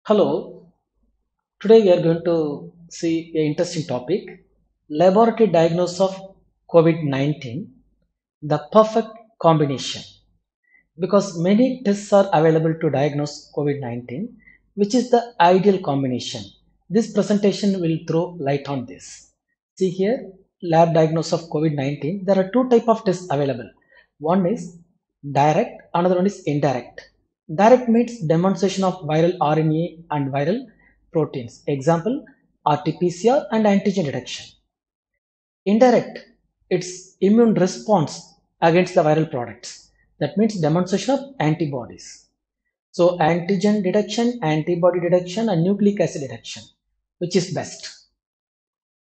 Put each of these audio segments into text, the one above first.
Hello, today we are going to see an interesting topic, laboratory diagnosis of COVID-19, the perfect combination. Because many tests are available to diagnose COVID-19, which is the ideal combination. This presentation will throw light on this. See here, lab diagnosis of COVID-19. There are two type of tests available. One is direct, another one is indirect. Direct means demonstration of viral RNA and viral proteins. Example, RT-PCR and antigen detection. Indirect, it's immune response against the viral products. That means demonstration of antibodies. So antigen detection, antibody detection, and nucleic acid detection, which is best?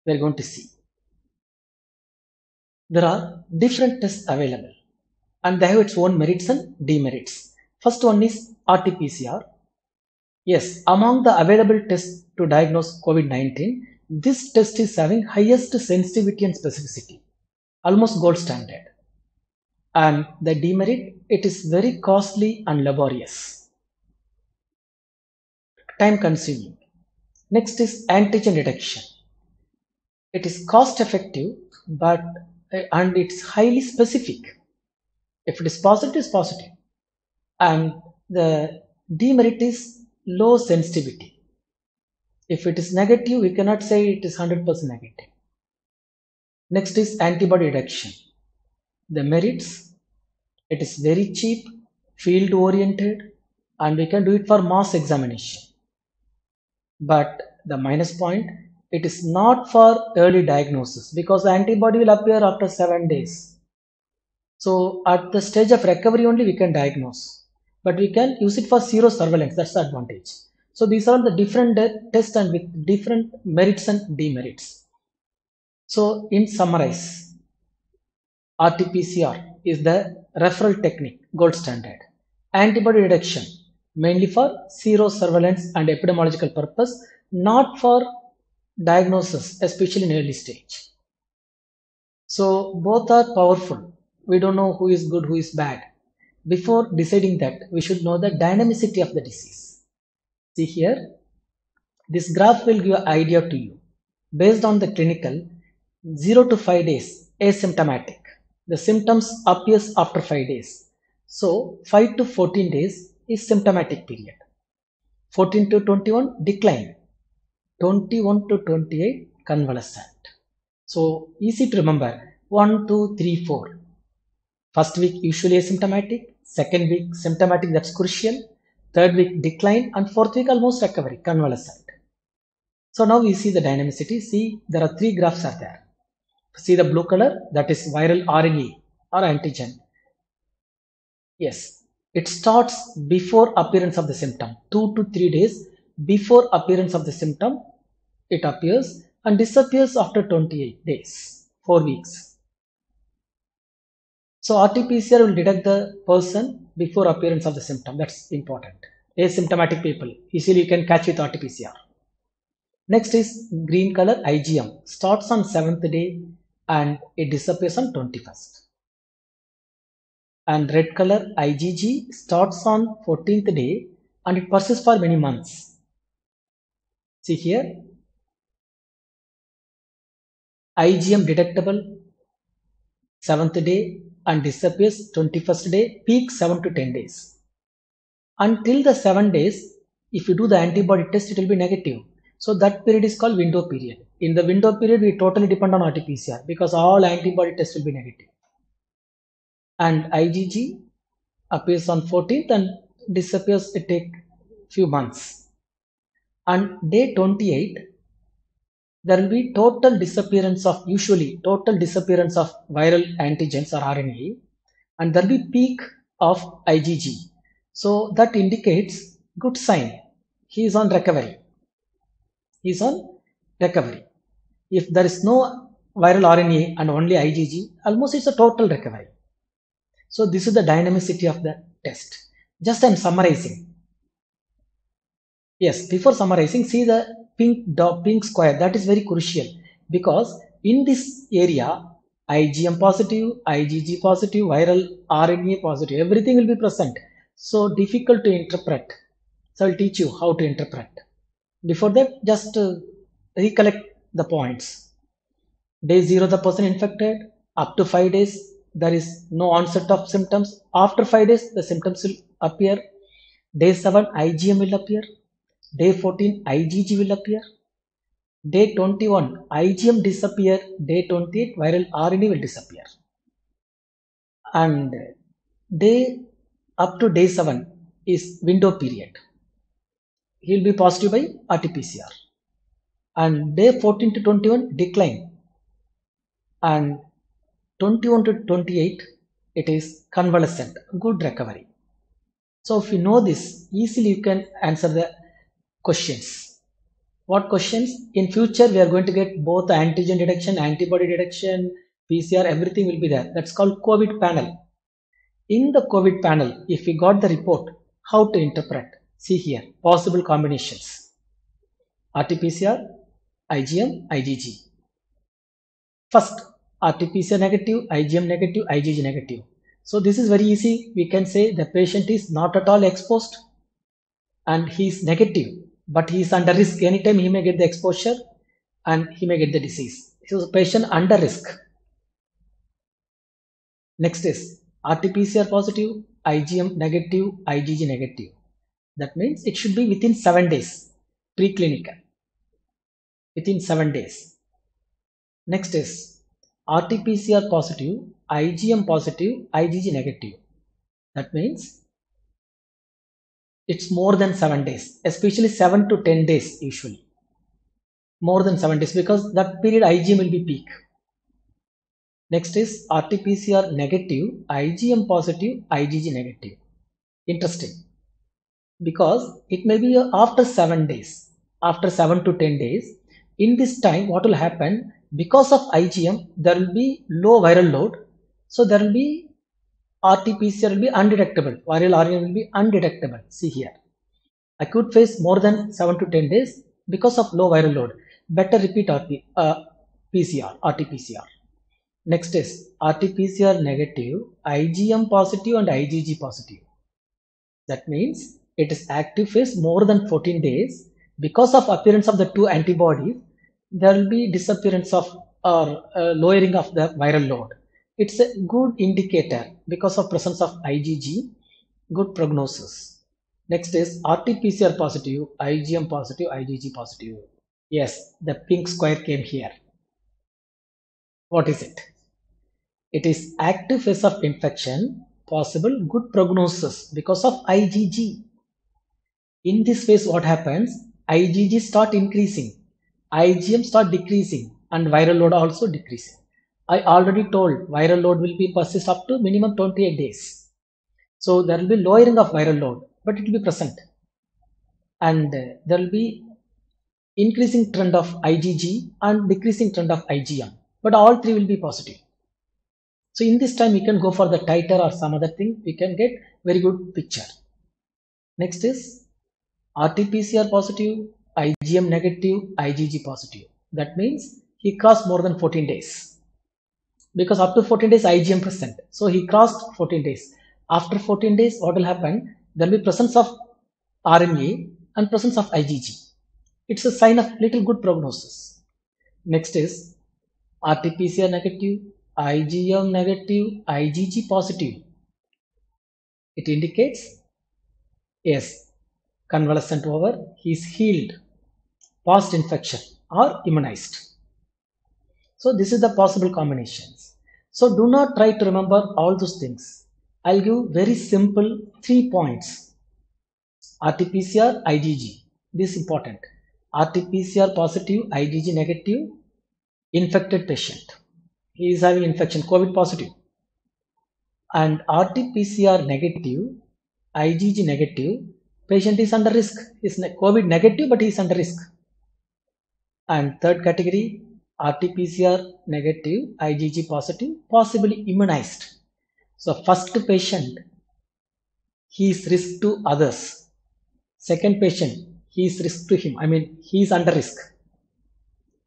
We're going to see. There are different tests available and they have its own merits and demerits. First one is RT-PCR. Yes, among the available tests to diagnose COVID-19, this test is having highest sensitivity and specificity, almost gold standard. And the demerit, it is very costly and laborious, time consuming. Next is antigen detection. It is cost effective, but and it's highly specific. If it is positive, it is positive. And the demerit is low sensitivity. If it is negative, we cannot say it is 100% negative. Next is antibody detection. The merits, it is very cheap, field oriented, and we can do it for mass examination. But the minus point, it is not for early diagnosis because the antibody will appear after 7 days. So at the stage of recovery only we can diagnose, but we can use it for zero surveillance. That's the advantage. So these are the different tests and with different merits and demerits. So in summarize, RT-PCR is the referral technique, gold standard. Antibody detection, mainly for zero surveillance and epidemiological purpose, not for diagnosis, especially in early stage. So both are powerful. We don't know who is good, who is bad. Before deciding that, we should know the dynamicity of the disease. See here, this graph will give an idea to you. Based on the clinical, 0 to 5 days, asymptomatic. The symptoms appears after 5 days. So 5 to 14 days is symptomatic period. 14 to 21 decline. 21 to 28 convalescent. So easy to remember. 1, 2, 3, 4. First week usually asymptomatic. Second week symptomatic, that's crucial. Third week decline, and fourth week almost recovery, convalescent. So now we see the dynamicity. See, there are three graphs are there. See the blue color, that is viral RNA or antigen. Yes, it starts before appearance of the symptom. 2 to 3 days before appearance of the symptom, it appears and disappears after 28 days, 4 weeks. So RT-PCR will detect the person before appearance of the symptom. That's important. Asymptomatic people, easily you can catch with RT-PCR. Next is green color IgM, starts on 7th day and it disappears on 21st. And red color IgG starts on 14th day and it persists for many months. See here, IgM detectable 7th day and disappears 21st day, peak 7 to 10 days. Until the 7 days, if you do the antibody test, it will be negative. So that period is called window period. In the window period, we totally depend on RT-PCR because all antibody tests will be negative. And IgG appears on 14th and disappears, it take few months. And day 28, there will be total disappearance of, usually total disappearance of viral antigens or RNA, and there will be peak of IgG. So that indicates good sign. He is on recovery. He is on recovery. If there is no viral RNA and only IgG, almost it's a total recovery. So this is the dynamicity of the test. Just I am summarizing. Yes, before summarizing, see the pink square, that is very crucial because in this area, IgM positive, IgG positive, viral RNA positive, everything will be present. So difficult to interpret. So I'll teach you how to interpret. Before that, just recollect the points. Day 0, the person infected. Up to 5 days, there is no onset of symptoms. After 5 days, the symptoms will appear. Day 7, IgM will appear. Day 14, IgG will appear. Day 21, IgM disappear. Day 28, viral RNA will disappear. And day up to day 7 is window period. He will be positive by RT-PCR. And day 14 to 21 decline. And 21 to 28, it is convalescent, good recovery. So if you know this, easily you can answer the questions. What questions? In future, we are going to get both antigen detection, antibody detection, PCR, everything will be there. That's called COVID panel. In the COVID panel, if we got the report, how to interpret? See here, possible combinations. RT-PCR, IgM, IgG. First, RT-PCR negative, IgM negative, IgG negative. So this is very easy. We can say the patient is not at all exposed and he is negative, but he is under risk. Anytime he may get the exposure and he may get the disease. So the patient under risk. Next is RT-PCR positive, IgM negative, IgG negative. That means it should be within 7 days, preclinical, within 7 days. Next is RT-PCR positive, IgM positive, IgG negative. That means it's more than 7 days, especially 7 to 10 days usually. More than 7 days because that period IgM will be peak. Next is RT-PCR negative, IgM positive, IgG negative. Interesting. Because it may be after 7 days, after 7 to 10 days. In this time, what will happen? Because of IgM, there will be low viral load. So there will be RT-PCR will be undetectable. Viral RNA will be undetectable. See here. Acute phase more than 7 to 10 days because of low viral load. Better repeat RT-PCR. Next is RT-PCR negative, IgM positive and IgG positive. That means it is active phase more than 14 days. Because of appearance of the two antibodies, there will be disappearance of or lowering of the viral load. It's a good indicator because of presence of IgG, good prognosis. Next is RT-PCR positive, IgM positive, IgG positive. Yes, the pink square came here. What is it? It is active phase of infection, possible good prognosis because of IgG. In this phase, what happens? IgG start increasing, IgM start decreasing, and viral load also decreasing. I already told viral load will be persist up to minimum 28 days. So there will be lowering of viral load, but it will be present. And there will be increasing trend of IgG and decreasing trend of IgM, but all three will be positive. So in this time, we can go for the titer or some other thing. We can get very good picture. Next is RT-PCR positive, IgM negative, IgG positive. That means he crossed more than 14 days. Because up to 14 days IgM present. So he crossed 14 days. After 14 days, what will happen? There will be presence of RNA and presence of IgG. It's a sign of little good prognosis. Next is RT-PCR negative, IgM negative, IgG positive. It indicates, yes, convalescent over, he is healed, past infection or immunized. So this is the possible combinations. So do not try to remember all those things. I'll give very simple 3 points. RT-PCR, IgG. This is important. RT-PCR positive, IgG negative, infected patient. He is having infection, COVID positive. And RT-PCR negative, IgG negative, patient is under risk. He is COVID negative, but he is under risk. And third category, RT-PCR negative, IgG positive, possibly immunized. So first patient, he is risk to others. Second patient, he is risk to him. He is under risk.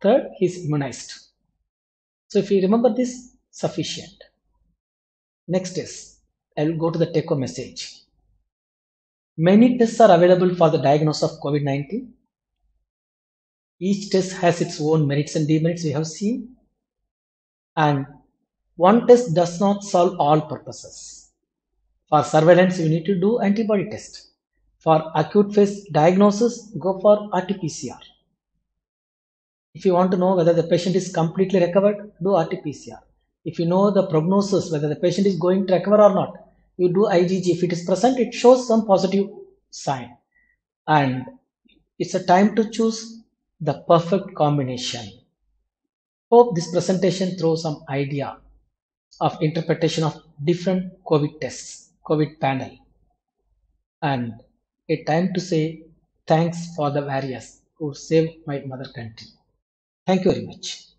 Third, he is immunized. So if you remember this, sufficient. Next is, I will go to the take-home message. Many tests are available for the diagnosis of COVID-19. Each test has its own merits and demerits we have seen. And one test does not solve all purposes. For surveillance, you need to do antibody test. For acute phase diagnosis, go for RT-PCR. If you want to know whether the patient is completely recovered, do RT-PCR. If you know the prognosis, whether the patient is going to recover or not, you do IgG. If it is present, it shows some positive sign. And it's a time to choose the perfect combination. Hope this presentation throws some idea of interpretation of different COVID tests, COVID panel, and a time to say thanks for the warriors who saved my mother country. Thank you very much.